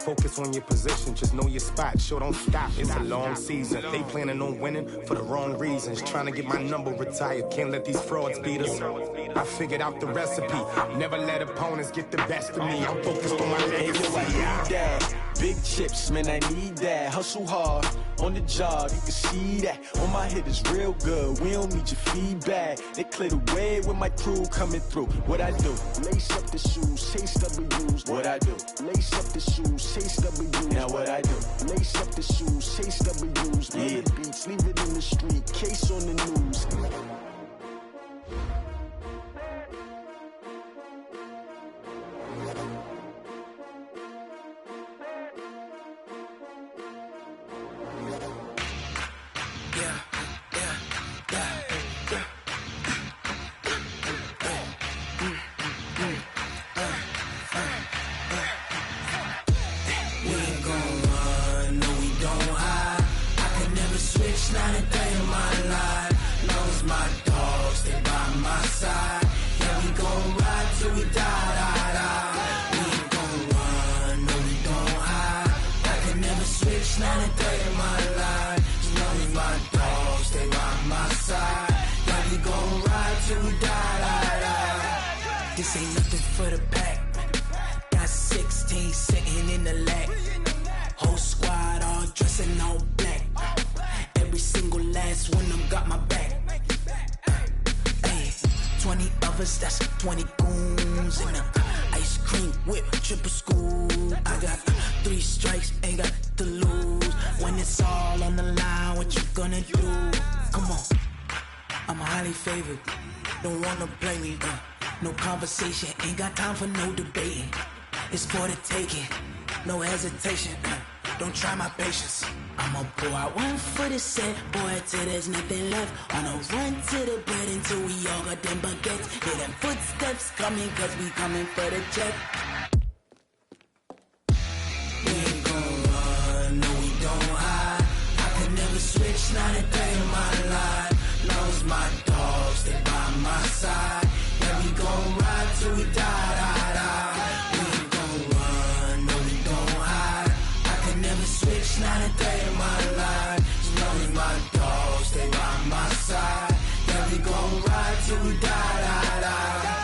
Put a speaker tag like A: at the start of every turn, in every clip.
A: Focus on your position, just know your spot. Sure, don't stop. It's a long season. They planning on winning for the wrong reasons. Trying to get my number retired. Can't let these frauds beat us. I figured out the recipe. Never let opponents get the best of me. I'm focused on my legacy.
B: Big chips, man, I need that. Hustle hard on the job, you can see that. On my hit is real good, we don't need your feedback. They clear the way with my crew coming through. What I do? Lace up the shoes, chase W's. What I do? Lace up the shoes, chase W's. Now what I do? Lace up the shoes, chase W's. Yeah. The beats, leave it in the street, case on the news.
C: This ain't nothing for the pack. Got 16 sitting in the lag. Whole squad all dressing all black. Every single last one of them got my back. Hey, 20 of us, that's 20 goons in the ice cream whip, triple scoop. I got 3 strikes, ain't got to lose. When it's all on the line, what you gonna do? Come on, I'm highly favored. Don't wanna play me, no conversation, ain't got time for no debating. It's for the taking, no hesitation. Don't try my patience. I'ma pour out one for the set, boy, till there's nothing left. On a run to the bread until we all got them baguettes. Hear them footsteps coming, cause we coming for the check. We ain't gon' run, no we don't hide. I could never switch, not a day in my life. Long as my dogs stay by my side. Yeah, we gon' ride till we die, die, die. We ain't gon' run, no we don't hide. I could never switch, not a day in my life. As long as my dogs stay by my side. Yeah, we gon' ride till we die, die, die.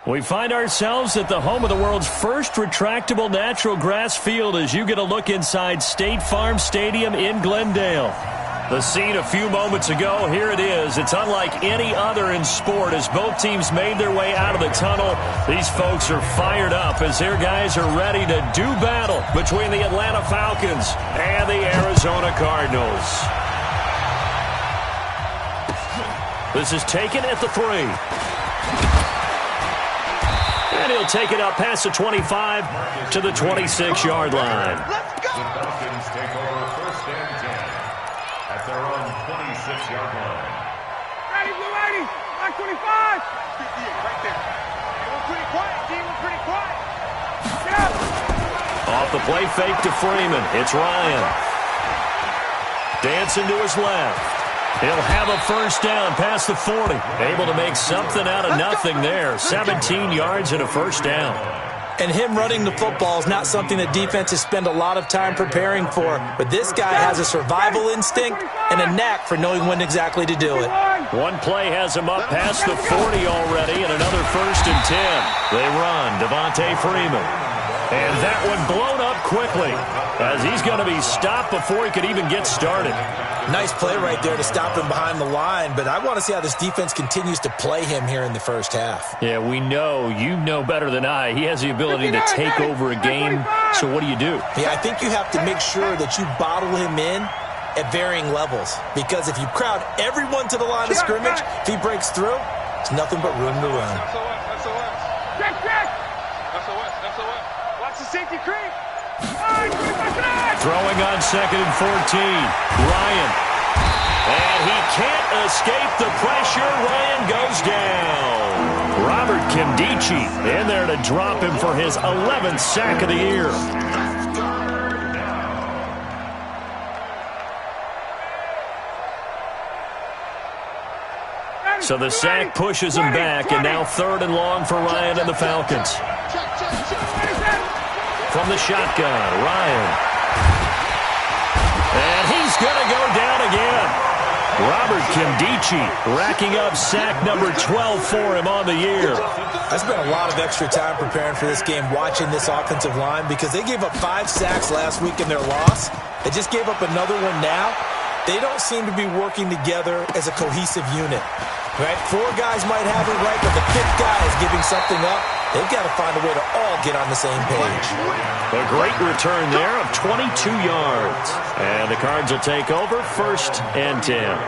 D: We find ourselves at the home of the world's first retractable natural grass field as you get a look inside State Farm Stadium in Glendale. The scene a few moments ago, here it is. It's unlike any other in sport as both teams made their way out of the tunnel. These folks are fired up as their guys are ready to do battle between the Atlanta Falcons and the Arizona Cardinals. This is taken at the 3. And he'll take it up past the 25 to the 26-yard line.
E: Let's go! The Falcons take over first and 10 at their own 26-yard line.
F: Ready, blue 80, back 25. Yeah, right there. We're pretty quiet, team. We're pretty quiet. Get up.
D: Off the play fake to Freeman. It's Ryan. Dancing to his left. He'll have a first down past the 40. Able to make something out of nothing there. 17 yards and a first down.
G: And him running the football is not something that defenses spend a lot of time preparing for. But this guy has a survival instinct and a knack for knowing when exactly to do it.
D: One play has him up past the 40 already, and another first and 10. They run. Devontae Freeman. And that one blown up quickly as he's going to be stopped before he could even get started.
G: Nice play right there to stop him behind the line, but I want to see how this defense continues to play him here in the first half.
D: Yeah, we know. You know better than I. He has the ability to take over a game, so what do you do?
G: Yeah, I think you have to make sure that you bottle him in at varying levels, because if you crowd everyone to the line of scrimmage, if he breaks through, it's nothing but room to run.
F: Watch the safety creep.
D: Throwing on 2nd and 14. Ryan. And he can't escape the pressure. Ryan goes down. Robert Kimdichie in there to drop him for his 11th sack of the year. So the sack pushes him back, and now 3rd and long for Ryan and the Falcons. From the shotgun, Ryan. And he's going to go down again. Robert Kimdichie racking up sack number 12 for him on the year.
G: I spent a lot of extra time preparing for this game, watching this offensive line, because they gave up 5 sacks last week in their loss. They just gave up another one now. They don't seem to be working together as a cohesive unit. Right? 4 guys might have it right, but the 5th guy is giving something up. They've got to find a way to all get on the same page.
D: A great return there of 22 yards. And the Cards will take over 1st and 10.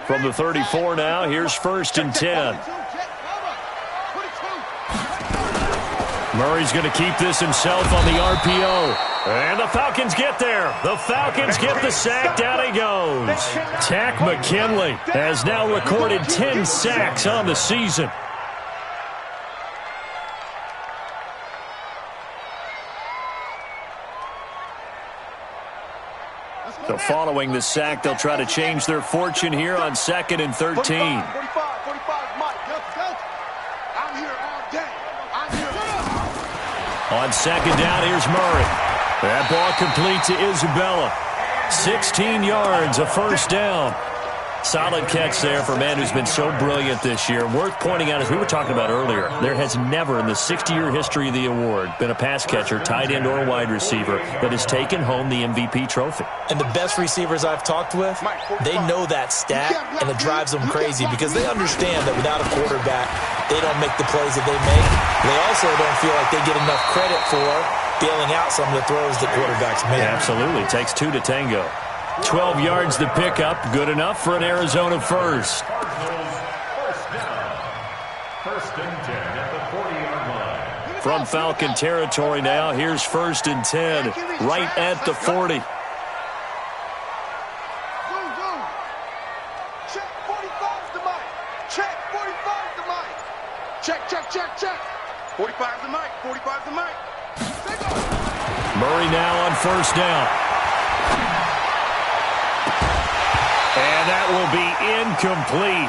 D: From the 34 now, here's 1st and 10. Murray's going to keep this himself on the RPO. And the Falcons get there. The Falcons get the sack. Down he goes. Tack McKinley has now recorded 10 sacks on the season. So following the sack, they'll try to change their fortune here on 2nd and 13.
F: 45, Mike. Go. I'm here all day.
D: On 2nd down, here's Murray. That ball complete to Isabella. 16 yards, a 1st down. Solid catch there for a man who's been so brilliant this year. Worth pointing out, as we were talking about earlier, there has never in the 60-year history of the award been a pass catcher, tight end, or wide receiver that has taken home the MVP trophy.
G: And the best receivers I've talked with, they know that stat, and it drives them crazy because they understand that without a quarterback, they don't make the plays that they make. They also don't feel like they get enough credit for bailing out some of the throws that quarterbacks make.
D: Absolutely. It takes 2 to tango. 12 yards to pick up. Good enough for an Arizona first.
E: First down. 1st and 10 at the 40-yard line.
D: From Falcon territory now, here's 1st and 10. Right at the 40.
F: Check 45's the mic. Check 45's the mic. Check. 45's the mic. 45's the mic.
D: Murray now on 1st down. And that will be incomplete.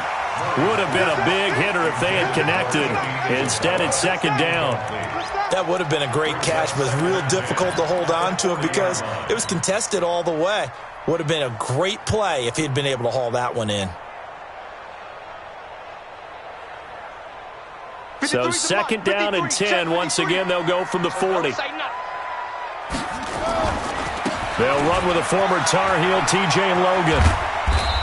D: Would have been a big hitter if they had connected. Instead, it's 2nd down.
G: That would have been a great catch, but it's real difficult to hold on to it because it was contested all the way. Would have been a great play if he'd been able to haul that one in.
D: So 2nd down and 10. Once again, they'll go from the 40. They'll run with a former Tar Heel, TJ Logan.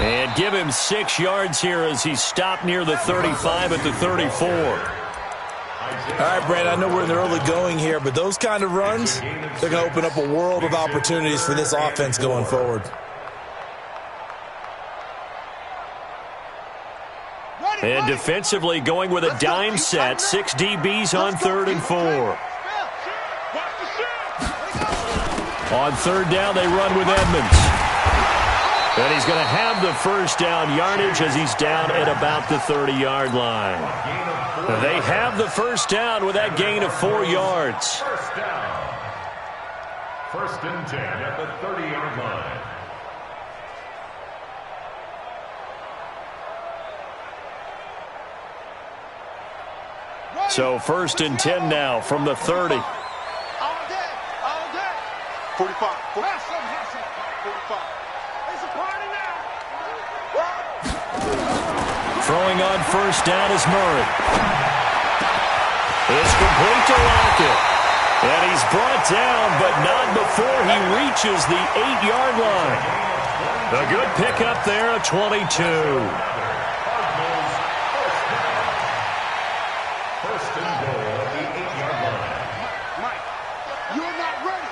D: And give him 6 yards here as he's stopped near the 35 at the 34.
G: All right, Brad, I know we're in the early going here, but those kind of runs, they're going to open up a world of opportunities for this offense going forward.
D: And defensively going with a dime set. 6 DBs on 3rd and 4. On 3rd down, they run with Edmonds. And he's going to have the 1st down yardage as he's down at about the 30-yard line. They have the 1st down with that gain of 4 yards.
E: 1st down. 1st and 10 at the 30-yard line.
D: So 1st and 10 now from the 30.
F: All day. 45. 45. It's a party now.
D: Throwing on 1st down is Murray. It's complete to Lockett. And he's brought down, but not before he reaches the 8-yard line. A good pickup there, a 22.
E: First and goal at the 8-yard line.
F: Mike, you're not ready.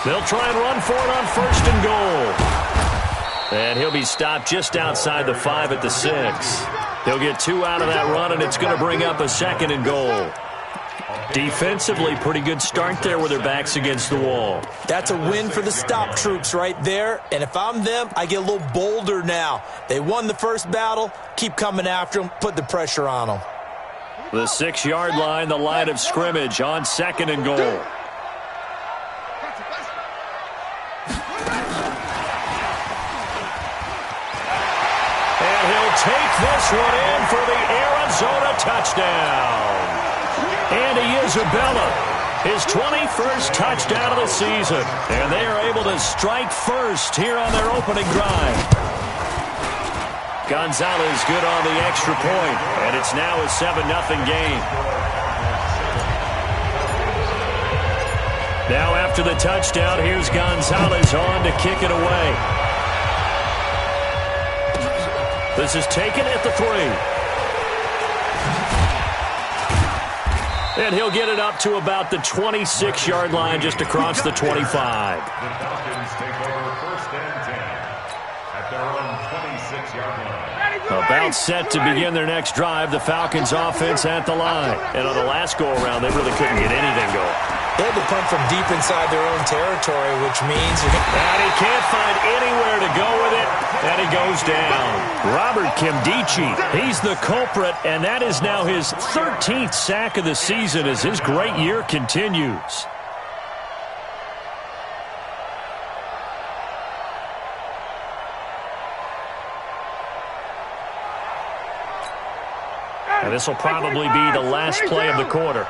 D: They'll try and run for it on 1st and goal. And he'll be stopped just outside the 5 at the 6. He'll get 2 out of that run, and it's going to bring up a 2nd and goal. Defensively, pretty good start there with their backs against the wall.
G: That's a win for the stop troops right there. And if I'm them, I get a little bolder now. They won the first battle. Keep coming after them. Put the pressure on them.
D: The 6-yard line, the line of scrimmage on 2nd and goal. And he'll take this one in for the Arizona touchdown. Andy Isabella, his 21st touchdown of the season. And they are able to strike first here on their opening drive. Gonzalez good on the extra point, and it's now a 7-0 game. Now after the touchdown, here's Gonzalez on to kick it away. This is taken at the 3. And he'll get it up to about the 26-yard line just across the 25.
E: The Falcons take over 1st and 10 at their own 26-yard line.
D: About set to begin their next drive, the Falcons offense at the line. And on the last go-around, they really couldn't get anything going.
G: They had to punt from deep inside their own territory, which means...
D: And he can't find anywhere to go with it, and he goes down. Robert Kimdichie, he's the culprit, and that is now his 13th sack of the season as his great year continues. And this will probably be the last play of the quarter.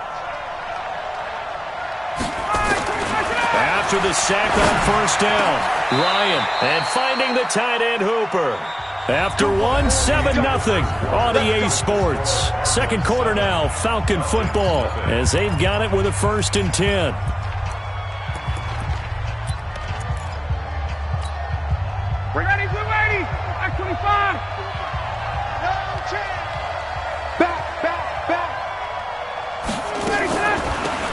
D: After the sack on 1st down, Ryan, and finding the tight end Hooper. After 7-0 on EA Sports. Second quarter now, Falcon football, as they've got it with a 1st and 10.
F: Ready, blue 80, back 25. No chance. Back.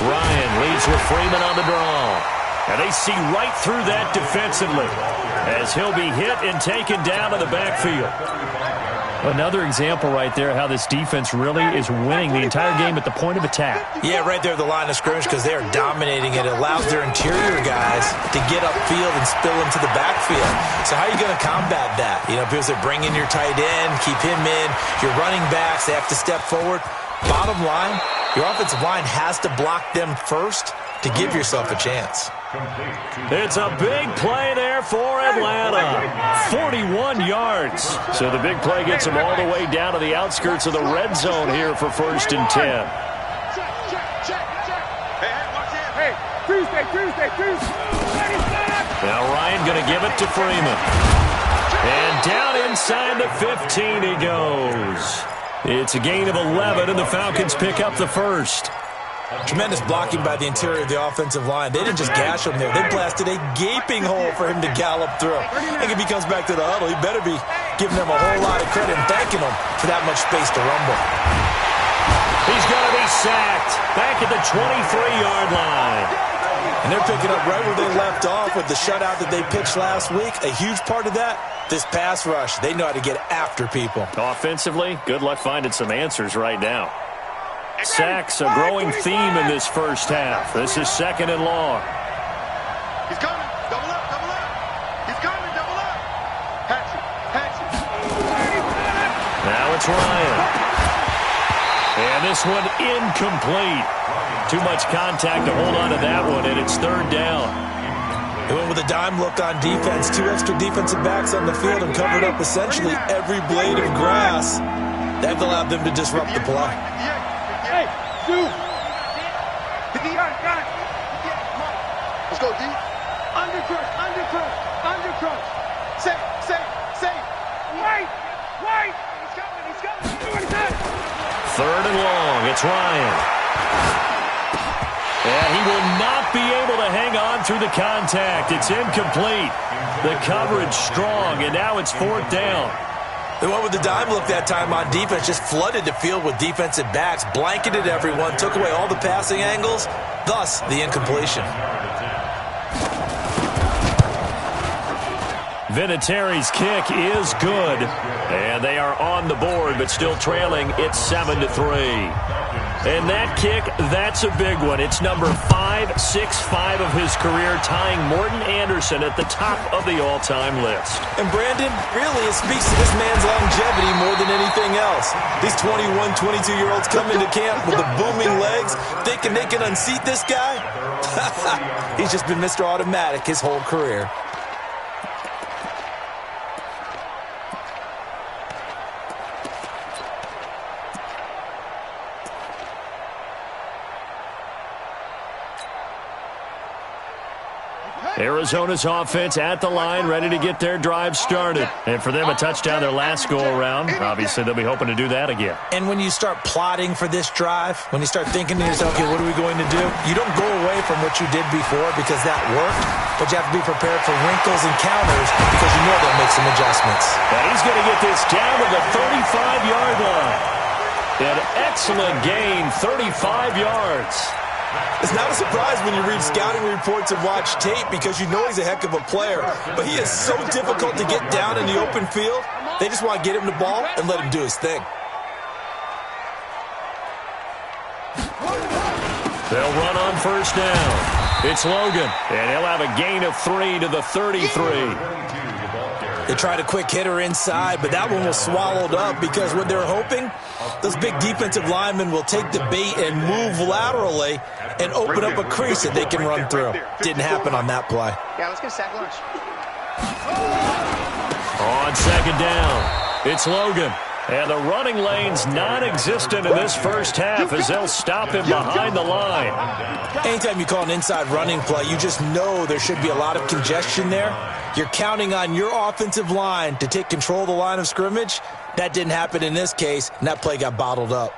D: Ryan leads with Freeman on the draw. And they see right through that defensively as he'll be hit and taken down in the backfield. Another example right there how this defense really is winning the entire game at the point of attack.
G: Yeah, right there at the line of scrimmage because they are dominating it. It allows their interior guys to get upfield and spill into the backfield. So how are you going to combat that? You know, because they're bringing your tight end, keep him in. Your running backs, they have to step forward. Bottom line, your offensive line has to block them first to give yourself a chance.
D: It's a big play there for Atlanta. 41 yards. So the big play gets them all the way down to the outskirts of the red zone here for 1st and 10.
F: Hey, Tuesday.
D: Now Ryan going to give it to Freeman. And down inside the 15 he goes. It's a gain of 11, and the Falcons pick up the 1st.
G: Tremendous blocking by the interior of the offensive line. They didn't just gash him there. They blasted a gaping hole for him to gallop through. I think if he comes back to the huddle, he better be giving them a whole lot of credit and thanking them for that much space to rumble.
D: He's going to be sacked back at the 23-yard line.
G: And they're picking up right where they left off with the shutout that they pitched last week. A huge part of that, this pass rush. They know how to get after people.
D: Offensively, good luck finding some answers right now. Sacks, a growing theme in this first half. This is 2nd and long.
F: He's coming. Double up. He's coming. Double up. Hatch it.
D: Now it's Ryan. And this one incomplete. Too much contact to hold on to that one, and it's 3rd down.
G: They went with a dime look on defense. 2 extra defensive backs on the field and covered up essentially every blade of grass. They've allowed them to disrupt the play.
F: Hey, shoot! Let's go, D. Undercrush. Say. Wait! He's coming.
D: Third and long. It's Ryan. And he will not be able to hang on through the contact. It's incomplete. The coverage strong, and now it's fourth down.
G: They went with the dime look that time on defense, just flooded the field with defensive backs, blanketed everyone, took away all the passing angles, thus the incompletion.
D: Vinatieri's kick is good, and they are on the board, but still trailing. It's 7-3. And that kick, that's a big one. It's number 565 of his career, tying Morton Anderson at the top of the all-time list.
G: And Brandon, really, it speaks to this man's longevity more than anything else. These 21, 22-year-olds come into camp with the booming legs, thinking they can unseat this guy. He's just been Mr. Automatic his whole career.
D: Arizona's offense at the line, ready to get their drive started. And for them, a touchdown their last go-around. Obviously, they'll be hoping to do that again.
G: And when you start plotting for this drive, when you start thinking to yourself, okay, what are we going to do? You don't go away from what you did before because that worked, but you have to be prepared for wrinkles and counters because you know they'll make some adjustments.
D: And he's going to get this down to the 35-yard line. An excellent gain, 35 yards.
G: It's not a surprise when you read scouting reports and watch tape because you know he's a heck of a player. But he is so difficult to get down in the open field. They just want to get him the ball and let him do his thing.
D: They'll run on first down. It's Logan, and he'll have a gain of 3 to the 33.
G: They tried a quick hitter inside, but that one was swallowed up because what they're hoping, those big defensive linemen will take the bait and move laterally and open up a crease that they can run through. Didn't happen on that play.
F: Yeah, let's get a sack lunch.
D: On second down, it's Logan. And the running lane's non-existent in this first half as they'll stop him behind the line.
G: Anytime you call an inside running play, you just know there should be a lot of congestion there. You're counting on your offensive line to take control of the line of scrimmage. That didn't happen in this case, and that play got bottled up.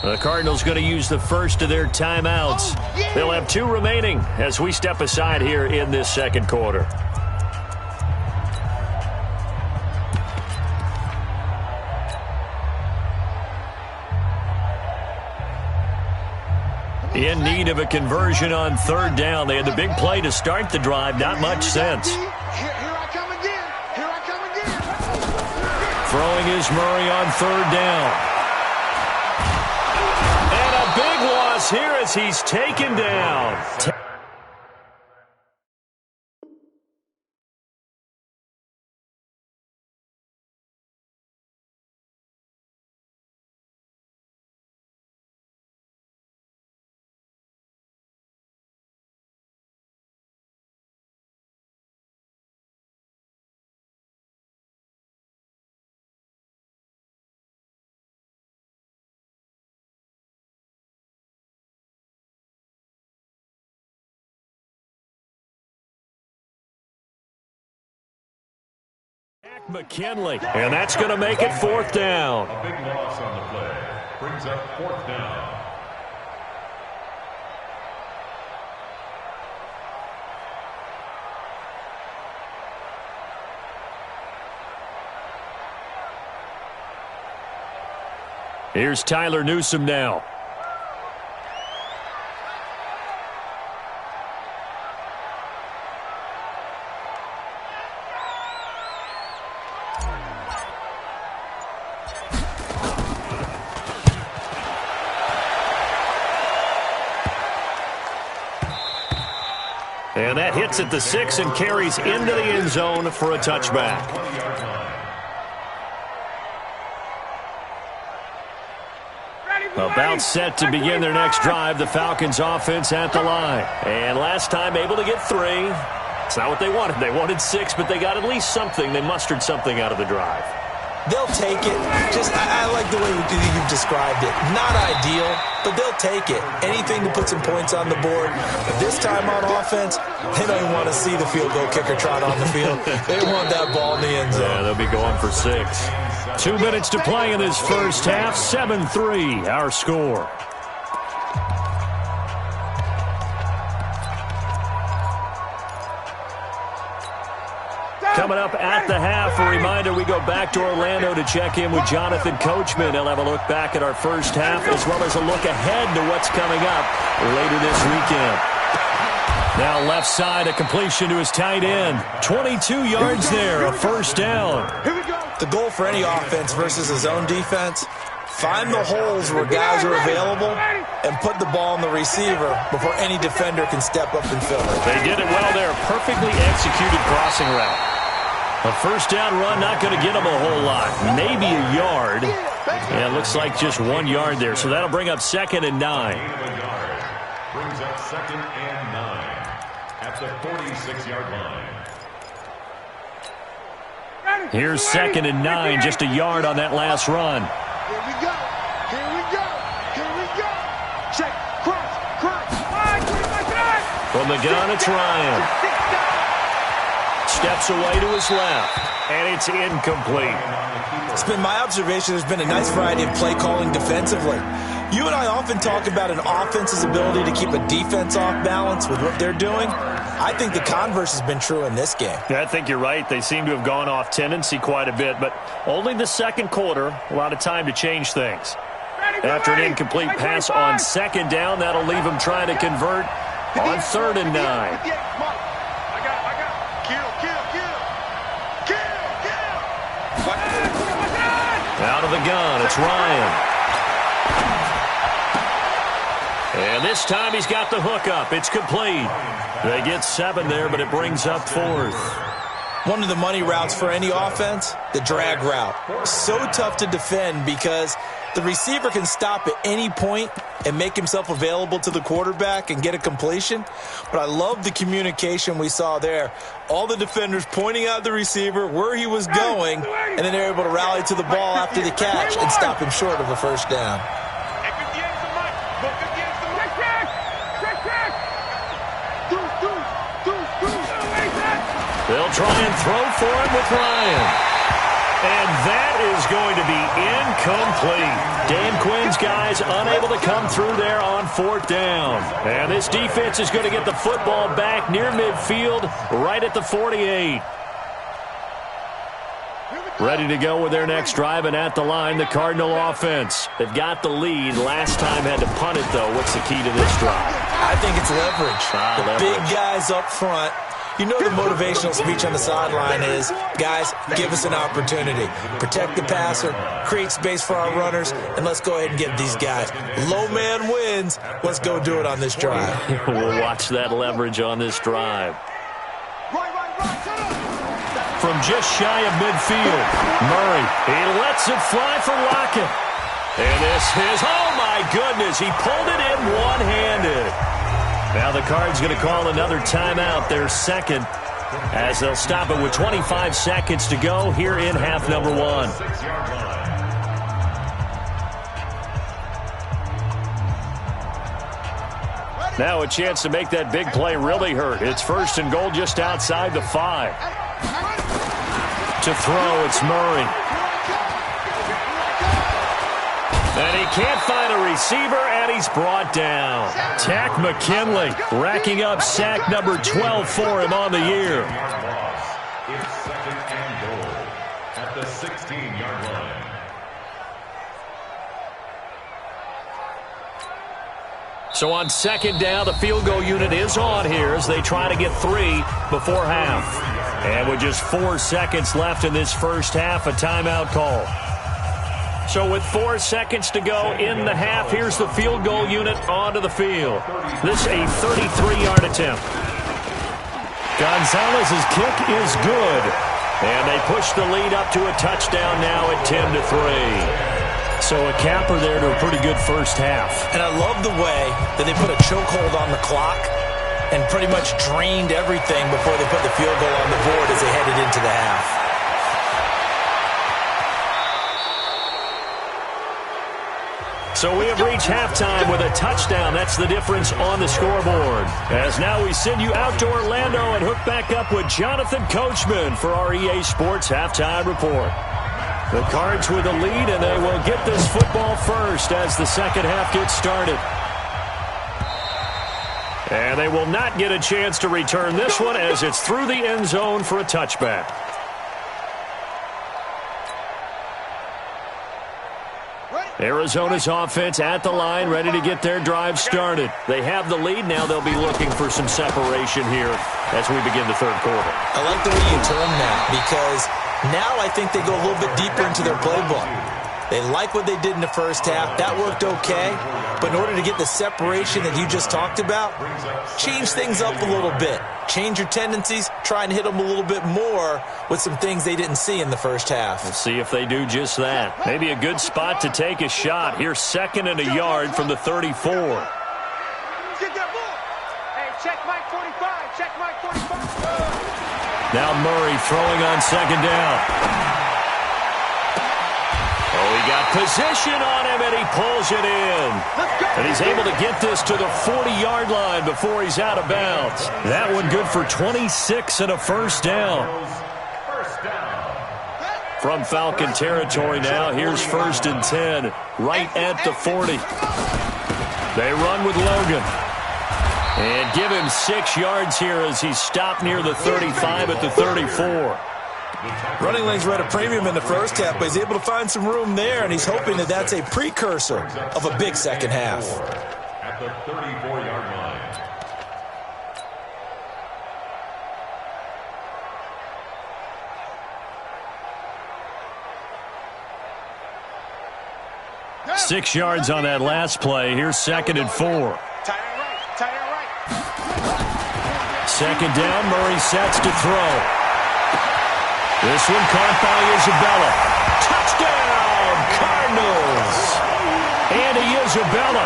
D: The Cardinals going to use the first of their timeouts. They'll have 2 remaining as we step aside here in this second quarter. In need of a conversion on third down. They had the big play to start the drive. Not much sense.
F: Here I come again.
D: Throwing is Murray on third down. Big loss here as he's taken down. McKinley, and that's going to make it fourth down.
E: A big loss on the play brings up fourth down.
D: Here's Tyler Newsome now. And that hits at the 6 and carries into the end zone for a touchback. About set to begin their next drive, the Falcons offense at the line. And last time able to get 3. It's not what they wanted. They wanted 6, but they got at least something. They mustered something out of the drive.
G: They'll take it. I like the way you've described it. Not ideal, but they'll take it. Anything to put some points on the board. But this time on offense, they don't even want to see the field goal kicker trot on the field. They want that ball in the end zone.
D: Yeah, they'll be going for 6. 2 minutes to play in this first half. 7-3, our score. Coming up at the half, a reminder, we go back to Orlando to check in with Jonathan Coachman. He'll have a look back at our first half as well as a look ahead to what's coming up later this weekend. Now left side, a completion to his tight end. 22 yards there, a first down.
G: The goal for any offense versus a zone defense, find the holes where guys are available and put the ball on the receiver before any defender can step up and fill it.
D: They did it well there, perfectly executed crossing route. A first down run, not going to get them a whole lot. Maybe a yard. Yeah, it looks like just 1 yard there. So that'll bring up 2nd and 9.
E: Brings up 2nd and 9 at the 46-yard line.
D: Here's 2nd and 9, just a yard on that last run.
F: Here we go. Here we go. Here we go. Check. Cross.
D: From the gun, it's Ryan. Steps away to his left, and it's incomplete.
G: It's been my observation there's been a nice variety of play calling defensively. You and I often talk about an offense's ability to keep a defense off balance with what they're doing. I think the converse has been true in this game.
D: Yeah, I think you're right. They seem to have gone off tendency quite a bit, but only the second quarter, a lot of time to change things. After an incomplete pass on 2nd down, that'll leave them trying to convert on 3rd and 9. Out of the gun, it's Ryan. And this time he's got the hook up. It's complete. They get 7 there, but it brings up 4th.
G: One of the money routes for any offense, the drag route. So tough to defend because the receiver can stop at any point and make himself available to the quarterback and get a completion. But I love the communication we saw there. All the defenders pointing out the receiver, where he was going, and then they're able to rally to the ball after the catch and stop him short of a first down.
D: They'll try and throw for him with Ryan. And that is going to be incomplete. Dan Quinn's guys unable to come through there on 4th down. And this defense is going to get the football back near midfield, right at the 48. Ready to go with their next drive, and at the line, the Cardinal offense. They've got the lead. Last time had to punt it, though. What's the key to this drive?
G: I think it's leverage.
D: Leverage.
G: Big guys up front. You know the motivational speech on the sideline is, guys, give us an opportunity. Protect the passer, create space for our runners, and let's go ahead and get these guys. Low man wins. Let's go do it on this drive.
D: We'll watch that leverage on this drive. From just shy of midfield, Murray, he lets it fly for Lockett. And this is, oh my goodness, he pulled it in one-handed. Now the Cards going to call another timeout, their 2nd, as they'll stop it with 25 seconds to go here in half number 1. Now a chance to make that big play really hurt. It's 1st and goal just outside the 5. To throw, it's Murray. And he can't find a receiver, and he's brought down. Tack McKinley racking up sack number 12 for him on the year.
E: It's 2nd and goal at the 16-yard line.
D: So on 2nd down, the field goal unit is on here as they try to get 3 before half. And with just 4 seconds left in this first half, a timeout call. So with 4 seconds to go in the half, here's the field goal unit onto the field. This a 33-yard attempt. Gonzalez's kick is good. And they push the lead up to a touchdown now at 10-3. So a capper there to a pretty good first half.
G: And I love the way that they put a chokehold on the clock and pretty much drained everything before they put the field goal on the board as they headed into the half.
D: So we have reached halftime with a touchdown. That's the difference on the scoreboard. As now we send you out to Orlando and hook back up with Jonathan Coachman for our EA Sports Halftime Report. The Cards with the lead, and they will get this football first as the second half gets started. And they will not get a chance to return this one as it's through the end zone for a touchback. Arizona's offense at the line, ready to get their drive started. They have the lead. Now they'll be looking for some separation here as we begin the third quarter.
G: I like the way you term that because now I think they go a little bit deeper into their playbook. They like what they did in the first half. That worked okay. But in order to get the separation that you just talked about, change things up a little bit. Change your tendencies. Try and hit them a little bit more with some things they didn't see in the first half.
D: We'll see if they do just that. Maybe a good spot to take a shot. Here's 2nd and a yard from the 34.
F: Get that ball. Hey, check Mike 45. Check Mike 45.
D: Now Murray throwing on 2nd down. Oh, he got position on him, and he pulls it in. And he's able to get this to the 40-yard line before he's out of bounds. That one good for 26 and a first down. From Falcon territory now, here's 1st and 10, right at the 40. They run with Logan. And give him 6 yards here as he's stopped near the 35 at the 34.
G: Running lanes were at a premium in the first half, but he's able to find some room there, and he's hoping that that's a precursor of a big second half.
E: At the 34-yard line.
D: 6 yards on that last play. Here's 2nd and 4.
F: Tight end right. Tight end right.
D: 2nd down. Murray sets to throw. This one caught by Isabella. Touchdown, Cardinals. Andy Isabella.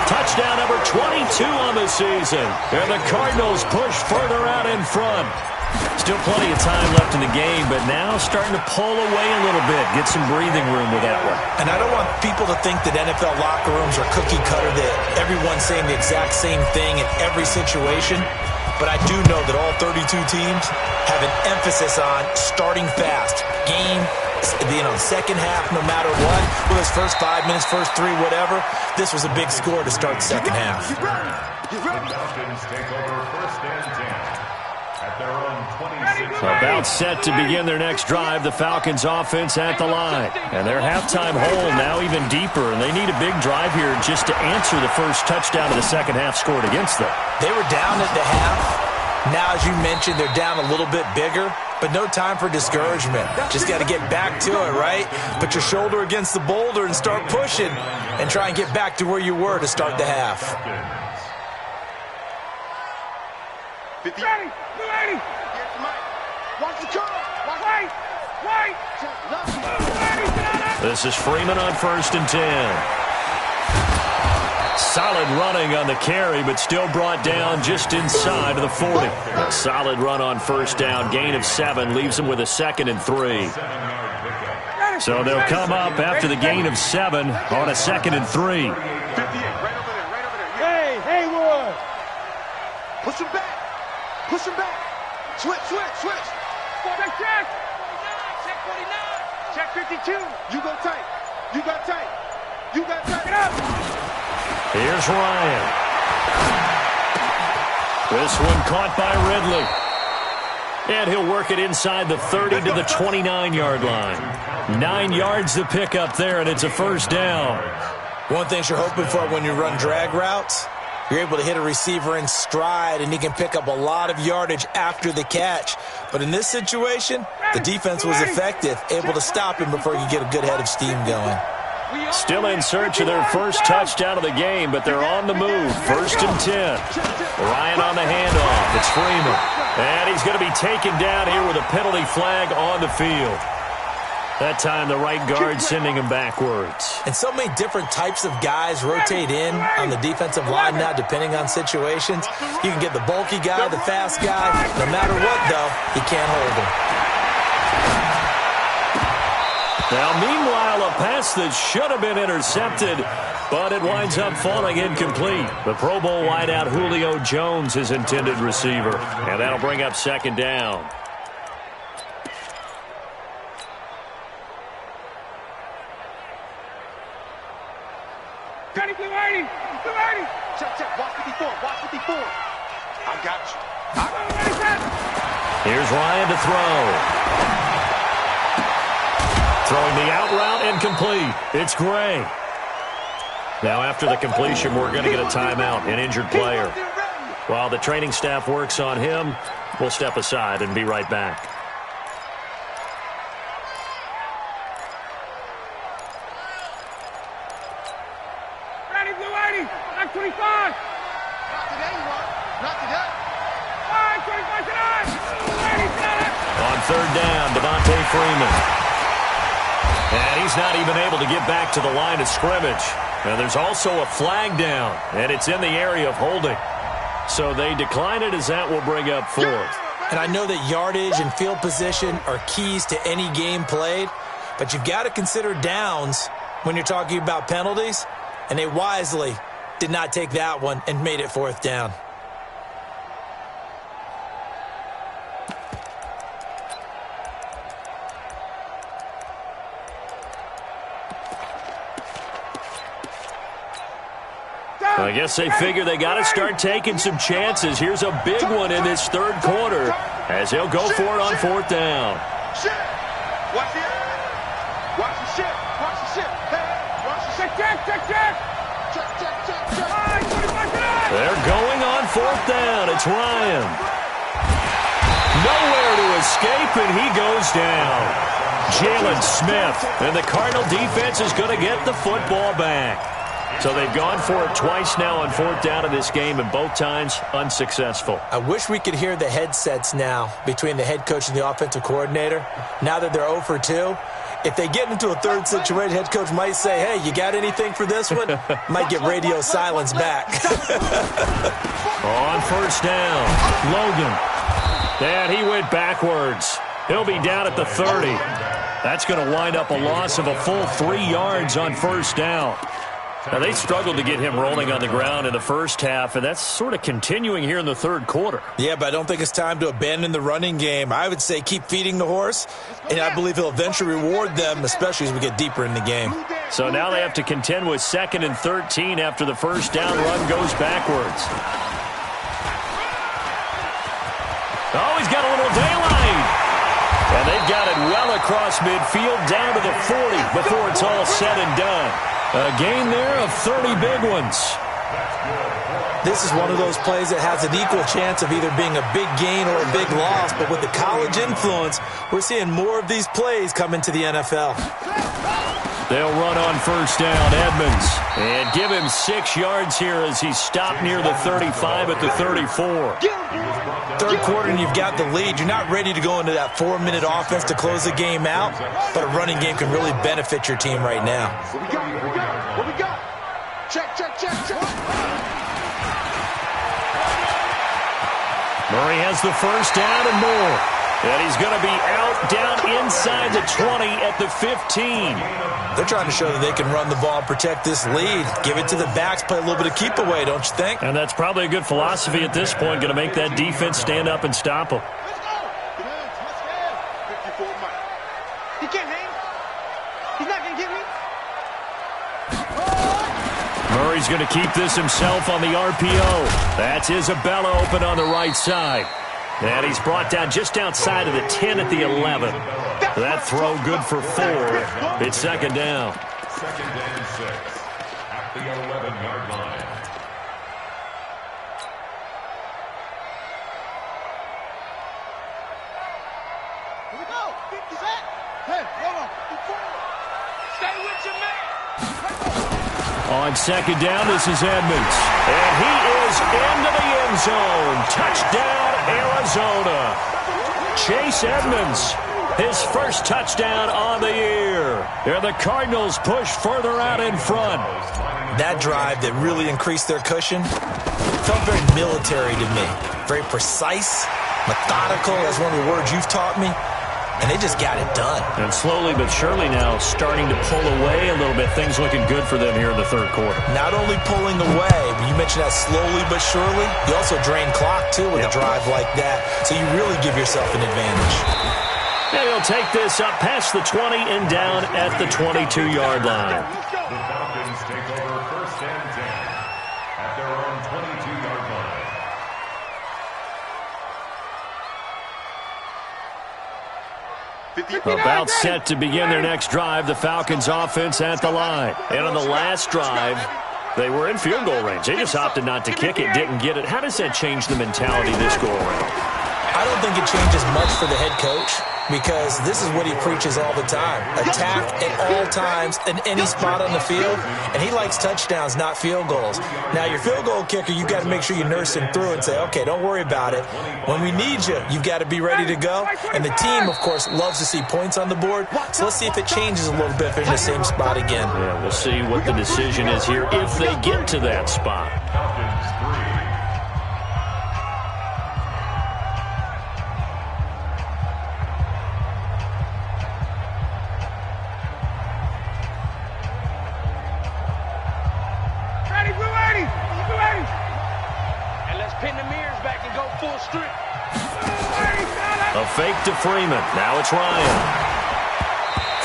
D: Touchdown number 22 on the season. And the Cardinals push further out in front. Still plenty of time left in the game, but now starting to pull away a little bit. Get some breathing room with that one.
G: And I don't want people to think that NFL locker rooms are cookie cutter, that everyone's saying the exact same thing in every situation. But I do know that all 32 teams have an emphasis on starting fast. Game, second half, no matter what. Whether it's first 5 minutes, first 3, whatever. This was a big score to start the second half.
E: The Falcons take over 1st and 10 at their own 26.
D: About set to begin their next drive, the Falcons offense at the line. And their halftime hole now even deeper, and they need a big drive here just to answer the first touchdown of the second half scored against them.
G: They were down at the half. Now, as you mentioned, they're down a little bit bigger, but no time for discouragement. Just got to get back to it, right? Put your shoulder against the boulder and start pushing and try and get back to where you were to start the half.
F: 50. Ready. 280. Watch the curl. Wait.
D: This is Freeman on 1st and 10. Solid running on the carry, but still brought down just inside of the 40. A solid run on 1st down. Gain of 7 leaves them with a 2nd and 3. So they'll come up after the gain of 7 on a 2nd and 3.
F: 58, right over there. Hey, Haywood. Push him back. Switch. Check. 49. Check 52. You go tight. Get up.
D: Here's Ryan. This one caught by Ridley. And he'll work it inside the 30 to the 29-yard line. 9 yards to pick up there, and it's a 1st down.
G: One thing you're hoping for when you run drag routes, you're able to hit a receiver in stride, and he can pick up a lot of yardage after the catch. But in this situation, the defense was effective, able to stop him before he could get a good head of steam going.
D: Still in search of their first touchdown of the game, but they're on the move. 1st and 10. Ryan on the handoff. It's Freeman. And he's going to be taken down here with a penalty flag on the field. That time the right guard sending him backwards.
G: And so many different types of guys rotate in on the defensive line now depending on situations. You can get the bulky guy, the fast guy. No matter what, though, he can't hold him.
D: Now, meanwhile, a pass that should have been intercepted, but it winds up falling incomplete. The Pro Bowl wideout Julio Jones, his intended receiver. And that'll bring up second down.
F: Johnny, blue 80. Check. Watch 54. I got you.
D: Here's Ryan to throw. Throwing the out route incomplete. It's Gray. Now after the completion, we're going to get a timeout, an injured player. While the training staff works on him, we'll step aside and be right back.
F: Ready, blue 80. I'm 25. Not today, Ron. Not today. All right, 25 tonight. Blue 80's got it.
D: On third down, Devontae Freeman. And he's not even able to get back to the line of scrimmage. And there's also a flag down, and it's in the area of holding. So they decline it as that will bring up fourth.
G: And I know that yardage and field position are keys to any game played, but you've got to consider downs when you're talking about penalties, and they wisely did not take that one and made it fourth down.
D: I guess they figure they got to start taking some chances. Here's a big one in this third quarter as he'll go for it on fourth down.
F: Watch the shit. Check.
D: They're going on fourth down. It's Ryan. Nowhere to escape, and he goes down. Jalen Smith, and the Cardinal defense is going to get the football back. So they've gone for it twice now on fourth down in this game, and both times unsuccessful.
G: I wish we could hear the headsets now between the head coach and the offensive coordinator. Now that they're 0 for 2, if they get into a third situation, head coach might say, hey, you got anything for this one? Might get radio silence back.
D: On first down, Logan. And he went backwards. He'll be down at the 30. That's going to wind up a loss of a full 3 yards on first down. Now, they struggled to get him rolling on the ground in the first half, and that's sort of continuing here in the third quarter.
G: Yeah, but I don't think it's time to abandon the running game. I would say keep feeding the horse, and I believe he'll eventually reward them, especially as we get deeper in the game.
D: So now they have to contend with 2nd and 13 after the first down run goes backwards. Oh, he's got a little daylight. And they've got it well across midfield down to the 40 before it's all said and done. A gain there of 30 big ones.
G: This is one of those plays that has an equal chance of either being a big gain or a big loss, but with the college influence, we're seeing more of these plays come into the NFL.
D: They'll run on first down, Edmonds, and give him 6 yards here as he's stopped near the 35 at the 34.
G: Third quarter and you've got the lead. You're not ready to go into that 4-minute offense to close the game out, but a running game can really benefit your team right now.
F: What we got? Check.
D: Murray has the first down and more. And he's going to be out down inside the 20 at the 15.
G: They're trying to show that they can run the ball and protect this lead. Give it to the backs, play a little bit of keep away, don't you think?
D: And that's probably a good philosophy at this point, going to make that defense stand up and stop them.
F: He can't hang. He's not going to get me.
D: Murray's going to keep this himself on the RPO. That's Isabella open on the right side. And he's brought down just outside of the 10 at the 11. That throw good for 4. It's second down.
E: Second and 6 at the 11-yard line.
F: Here we go. 50 back. Hey, hold on. Stay with your man.
D: On second down, this is Edmonds. And he is into the end zone. Touchdown, Arizona. Chase Edmonds his first touchdown on the year. And the Cardinals push further out in front.
G: That drive that really increased their cushion felt very military to me. Very precise, methodical, that's one of the words you've taught me. And they just got it done.
D: And slowly but surely now starting to pull away a little bit. Things looking good for them here in the third quarter.
G: Not only pulling away, but you mentioned that slowly but surely. You also drain clock, too, with a drive like that. So you really give yourself an advantage.
D: And he'll take this up past the 20 and down at the 22-yard line.
E: The Falcons take over first and 10 at their own 22-yard line.
D: About set to begin their next drive, the Falcons offense at the line. And on the last drive, they were in field goal range. They just opted not to kick it, didn't get it. How does that change the mentality this go around?
G: I don't think it changes much for the head coach because this is what he preaches all the time. Attack at all times in any spot on the field, and he likes touchdowns, not field goals. Now, your field goal kicker, you've got to make sure you nurse him through and say, okay, don't worry about it. When we need you, you've got to be ready to go. And the team, of course, loves to see points on the board, so let's see if it changes a little bit if they're in the same spot again.
D: Yeah, we'll see what the decision is here if they get to that spot.
E: Falcons 3.
D: A fake to Freeman. Now it's Ryan.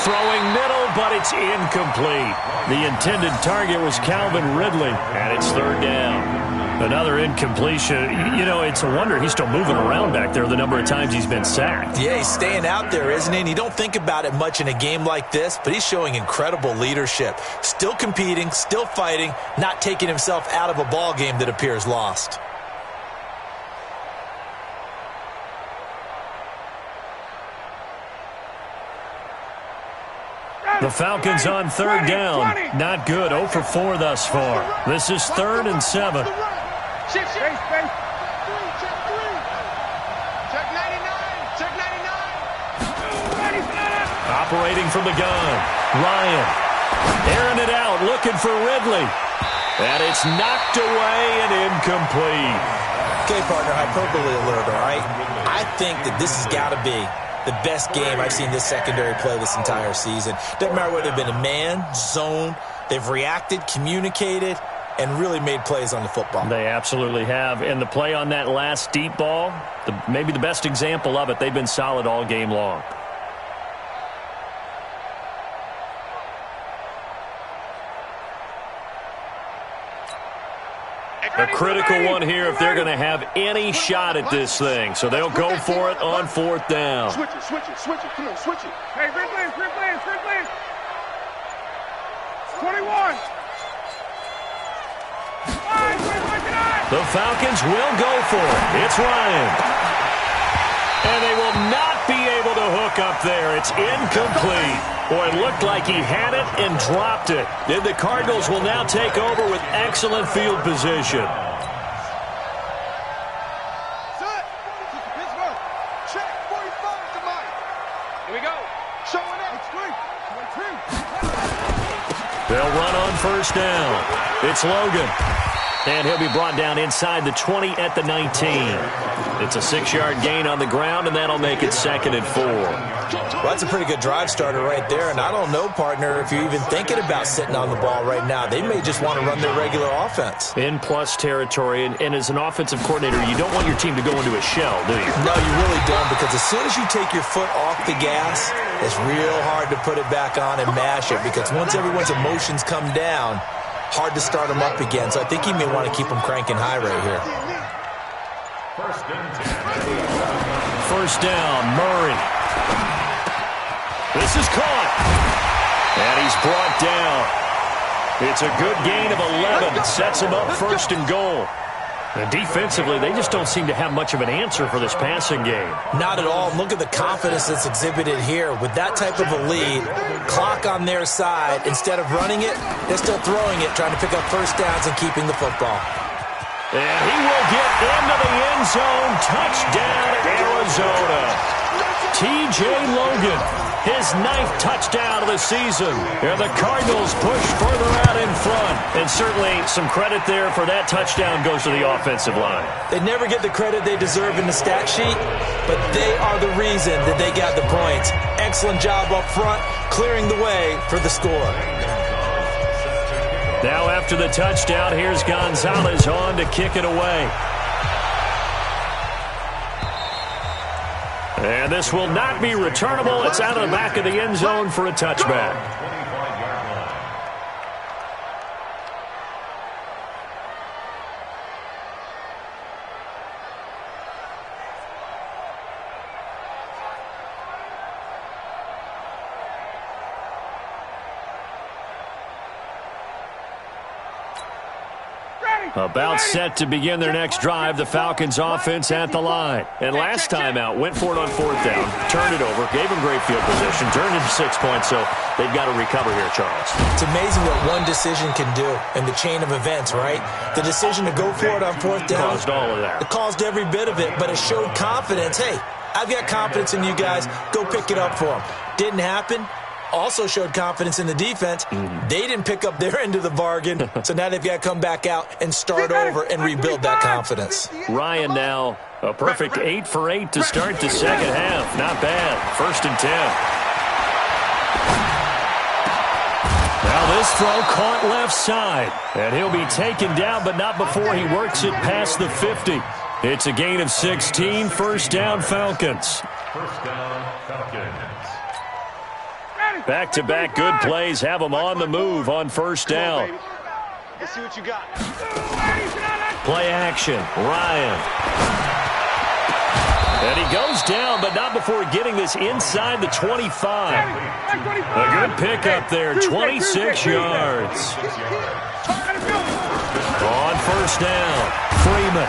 D: Throwing middle, but it's incomplete. The intended target was Calvin Ridley, and it's third down. Another incompletion. You know, it's a wonder he's still moving around back there the number of times he's been sacked.
G: Yeah, he's staying out there, isn't he? And you don't think about it much in a game like this, but he's showing incredible leadership. Still competing, still fighting, not taking himself out of a ball game that appears lost.
D: The Falcons on third down. Not good. 0 for 4 thus far. This is 3rd and 7.
F: Check 99. Check 99.
D: Operating from the gun. Ryan. Airing it out. Looking for Ridley. And it's knocked away and incomplete.
G: Okay, partner, hyperbole alert, all right? I think that this has got to be the best game I've seen this secondary play this entire season. Doesn't matter whether they've been a man, zone, they've reacted, communicated, and really made plays on the football.
D: They absolutely have. And the play on that last deep ball, maybe the best example of it, they've been solid all game long. A critical one here if they're going to have any shot at this thing. So they'll go for it on 4th down.
F: Switch it. Come on, switch it. Hey, Ridley. 21.
D: The Falcons will go for it. It's Ryan. And they will not be able to hook up there. It's incomplete. Boy, it looked like he had it and dropped it. And the Cardinals will now take over with excellent field position.
F: Set. Pittsburgh. Check 45 to Mike. Here we go. Showing up. It's 3.
D: They'll run on 1st down. It's Logan. And he'll be brought down inside the 20 at the 19. It's a 6-yard gain on the ground, and that'll make it 2nd and 4.
G: Well, that's a pretty good drive starter right there. And I don't know, partner, if you're even thinking about sitting on the ball right now. They may just want to run their regular offense.
D: In plus territory. And as an offensive coordinator, you don't want your team to go into a shell, do you?
G: No, you really don't, because as soon as you take your foot off the gas, it's real hard to put it back on and mash it. Because once everyone's emotions come down, hard to start them up again. So I think he may want to keep them cranking high right here.
E: 1st
D: down, Murray. This is caught. And he's brought down. It's a good gain of 11. It sets him up 1st and goal. And defensively, they just don't seem to have much of an answer for this passing game.
G: Not at all. Look at the confidence that's exhibited here. With that type of a lead, clock on their side, instead of running it, they're still throwing it, trying to pick up 1st downs and keeping the football.
D: And he will get into the end zone. Touchdown, Arizona. T.J. Logan, his 9th touchdown of the season. And the Cardinals push further out in front. And certainly some credit there for that touchdown goes to the offensive line.
G: They never get the credit they deserve in the stat sheet, but they are the reason that they got the points. Excellent job up front, clearing the way for the score.
D: Now after the touchdown, here's Gonzalez on to kick it away. And this will not be returnable. It's out of the back of the end zone for a touchback. About set to begin their next drive, the Falcons offense at the line. And last time out, went for it on 4th down, turned it over, gave them great field position, turned into 6 points, so they've got to recover here, Charles.
G: It's amazing what one decision can do in the chain of events, right? The decision to go for it on 4th down.
D: Caused all of that.
G: It caused every bit of it, but it showed confidence. Hey, I've got confidence in you guys. Go pick it up for them. Didn't happen. Also showed confidence in the defense. They didn't pick up their end of the bargain, so now they've got to come back out and start over and rebuild that confidence.
D: Ryan now a perfect 8 for 8 to start the second half. Not bad. 1st and 10. Now this throw caught left side, and he'll be taken down, but not before he works it past the 50. It's a gain of 16, 1st down Falcons.
E: 1st down Falcons.
D: Back-to-back good plays have them on the move on 1st down.
F: Let's see what you got.
D: Play action. Ryan. And he goes down, but not before getting this inside the 25. A good pickup there, 26 yards. On 1st down, Freeman.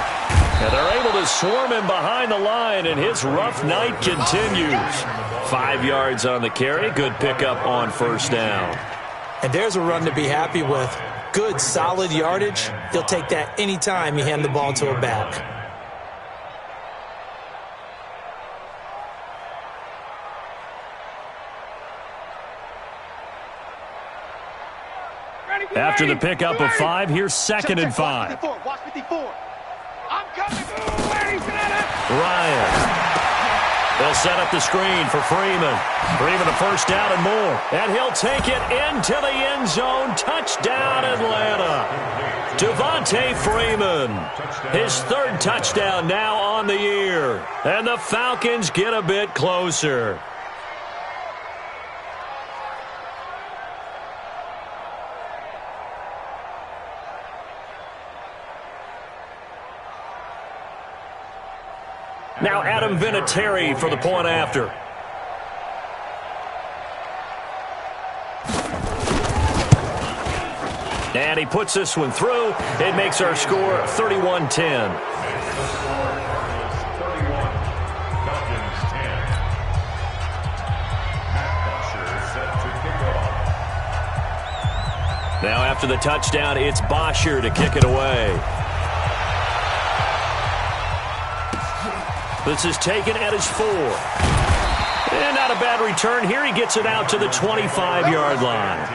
D: And they're able to swarm him behind the line, and his rough night continues. 5 yards on the carry. Good pickup on 1st down.
G: And there's a run to be happy with. Good, solid yardage. He'll take that anytime you hand the ball to a back.
D: After the pickup of 5, here's 2nd and 5.
F: Watch 54. I'm coming.
D: Ryan. They'll set up the screen for Freeman. Freeman a 1st down and more. And he'll take it into the end zone. Touchdown, Atlanta. Devontae Freeman. His 3rd touchdown now on the year. And the Falcons get a bit closer. Now Adam Vinatieri for the point after. And he puts this one through. It makes our score 31-10. Now after the touchdown, it's Bosher to kick it away. This is taken at his 4. And not a bad return. Here he gets it out to the 25-yard line.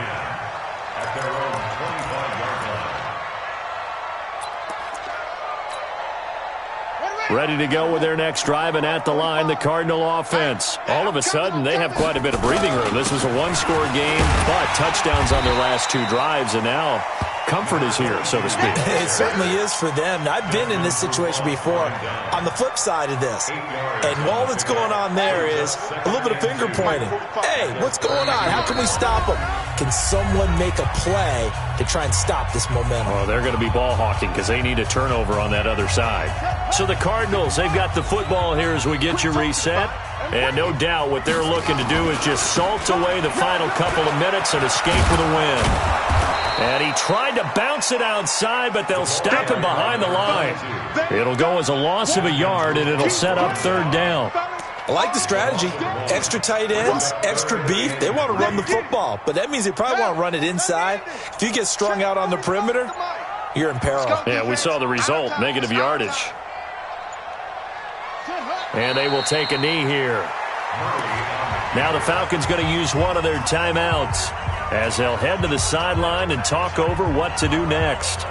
D: Ready to go with their next drive, and at the line, the Cardinal offense. All of a sudden, they have quite a bit of breathing room. This was a one-score game, but touchdowns on their last 2 drives, and now comfort is here, so to speak.
G: It certainly is for them. Now, I've been in this situation before on the flip side of this. And all that's going on there is a little bit of finger pointing. Hey, what's going on? How can we stop them? Can someone make a play to try and stop this momentum?
D: Oh, they're going to be ball hawking because they need a turnover on that other side. So the Cardinals, they've got the football here as we get you reset. And no doubt what they're looking to do is just salt away the final couple of minutes and escape with a win. And he tried to bounce it outside, but they'll stop him behind the line. It'll go as a loss of a yard, and it'll set up 3rd down.
G: I like the strategy. Extra tight ends, extra beef. They want to run the football, but that means they probably want to run it inside. If you get strung out on the perimeter, you're in peril.
D: Yeah, we saw the result, negative yardage. And they will take a knee here. Now the Falcons going to use one of their timeouts as they'll head to the sideline and talk over what to do next.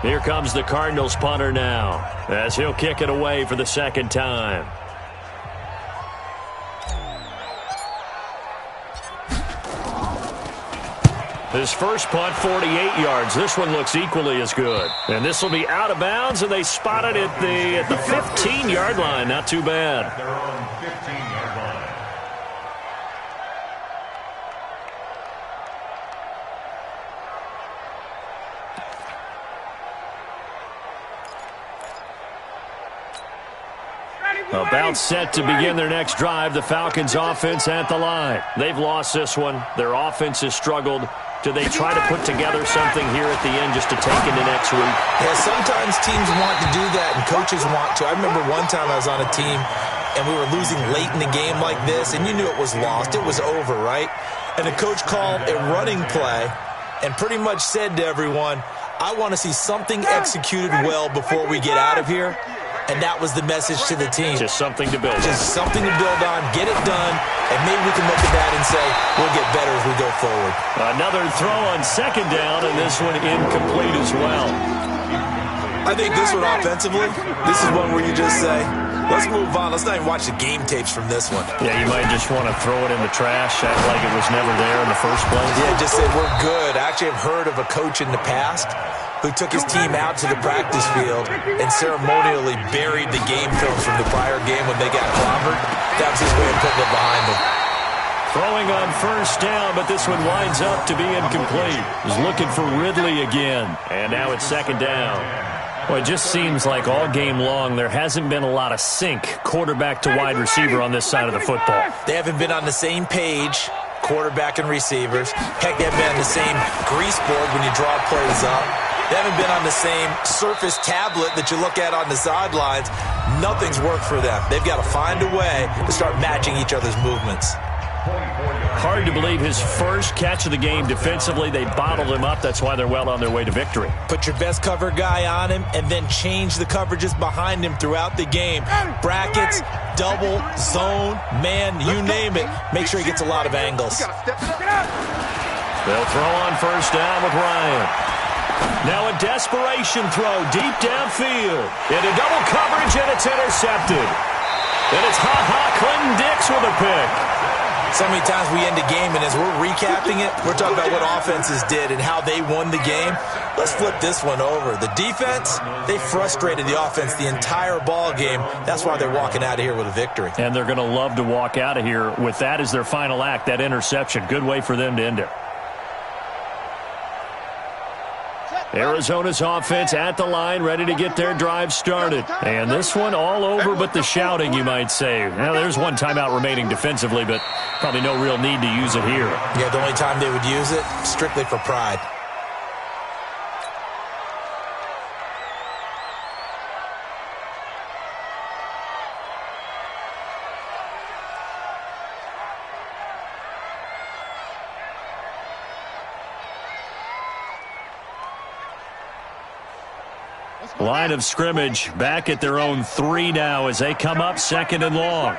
D: Here comes the Cardinals punter now as he'll kick it away for the second time. His first punt, 48 yards. This one looks equally as good. And this will be out of bounds, and they spot it at the 15-yard line. Not too bad.
E: Their own 15-yard line.
D: About set to begin their next drive, the Falcons offense at the line. They've lost this one. Their offense has struggled. Do they try to put together something here at the end just to take into next week?
G: Yeah, sometimes teams want to do that and coaches want to. I remember one time I was on a team and we were losing late in the game like this, and you knew it was lost. It was over, right? And the coach called a running play and pretty much said to everyone, I want to see something executed well before we get out of here. And that was the message to the team.
D: Just something to build on.
G: Just something to build on, get it done, and maybe we can look at that and say, we'll get better as we go forward.
D: Another throw on second down, and this one incomplete as well.
G: I think this one offensively, this is one where you just say, let's move on. Let's not even watch the game tapes from this one.
D: Yeah, you might just want to throw it in the trash, act like it was never there in the first place.
G: Yeah, just say we're good. I actually have heard of a coach in the past who took his team out to the practice field and ceremonially buried the game film from the prior game when they got clobbered. That was his way of putting it behind them.
D: Throwing on first down, but this one winds up to be incomplete. He's looking for Ridley again. And now it's second down. Well, it just seems like all game long there hasn't been a lot of sync quarterback to wide receiver on this side of the football.
G: They haven't been on the same page, quarterback and receivers. Heck, they haven't been on the same grease board when you draw plays up. They haven't been on the same surface tablet that you look at on the sidelines. Nothing's worked for them. They've got to find a way to start matching each other's movements.
D: Hard to believe his first catch of the game defensively. They bottled him up. That's why they're well on their way to victory.
G: Put your best cover guy on him and then change the coverages behind him throughout the game. Brackets, double, zone, man, you name it. Make sure he gets a lot of angles.
D: They'll throw on first down with Ryan. Now a desperation throw deep downfield. Into double coverage, and it's intercepted. And it's Clinton Dix with a pick.
G: So many times we end a game, and as we're recapping it, we're talking about what offenses did and how they won the game. Let's flip this one over. The defense, they frustrated the offense the entire ball game. That's why they're walking out of here with a victory.
D: And they're going to love to walk out of here with that as their final act, that interception. Good way for them to end it. Arizona's offense at the line, ready to get their drive started. And this one all over but the shouting, you might say. Now, there's one timeout remaining defensively, but probably no real need to use it here.
G: Yeah, the only time they would use it, strictly for pride.
D: Line of scrimmage back at their own 3 now as they come up second and long.